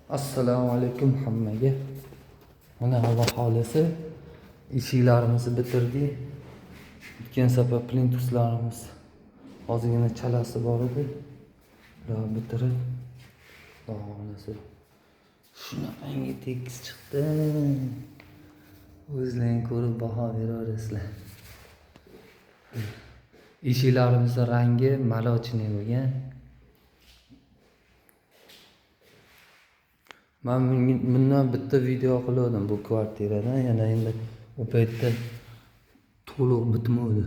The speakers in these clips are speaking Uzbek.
Assalomu alaykum hammaga. Mana Alloh xolisi eshiklarimizni bitirdik. O'tgan safar plintuslarimiz ozgina chalasi bor edi. Ular bitirib, Alloh xolisi shunaqangi tekis chiqdi. O'zlaring ko'rib baho beraverasizlar. Eshiklarimizni rangi malochniy bo'lgan. Men bundan bitta video qildim bu kvartiradan, yana endi u paytda to'liq bitmadi.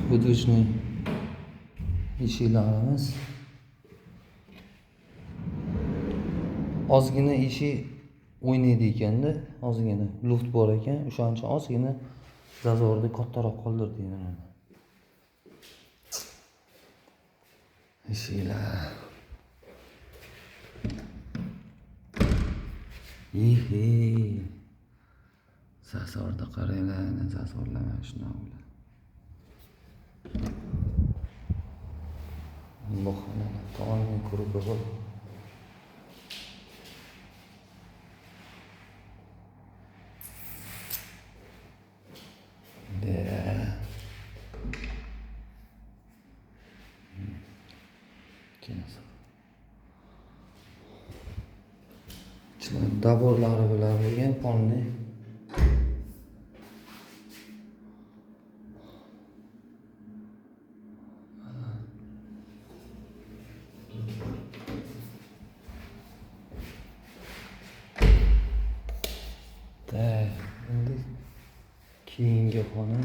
Budujniy eshiklarimiz. Ozgina eshik o'ynaydi ekanda, ozgina luft bor ekan, o'shaning uchun ozgina zazorni kattaroq qoldirdik mana. Eshiklar. Zazorda qaranglar, zazorlama shunaqa bo'ladi. Alloh taoloning qurbi bor. Daborlari bilan bo'lgan polni. Endi keyingi xona.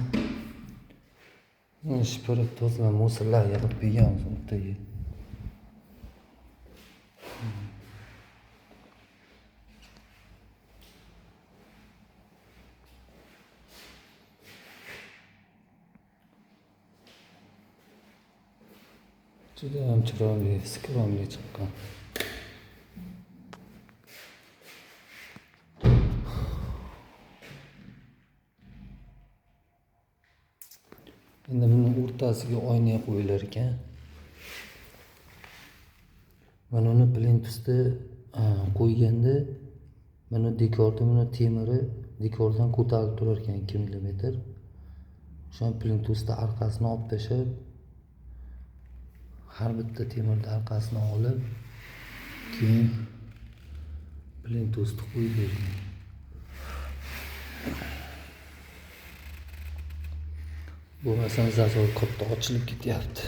Shipirib tozalab musullar yig'ib berganmiz o'rtaga. Juda ham chiroyli, skromli chiqqan. Endi buni o'rtasiga oyna qo'yilar ekan. Mana uni plintusni qo'yganda mana dekorda mana temiri dekordan ko'tarilib turar ekan 2 mm. O'sha plintusni orqasini olib tashlab, har bitta temirni orqasini olib, keyin plintusni qo'yib bergan. Bo'lmasa zazor katta ochilib ketyapti.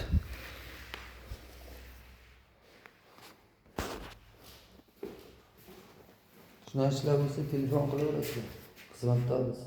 Shunaqa ishlar bo'lsa telefon qilaverasiz. Xizmatdamiz.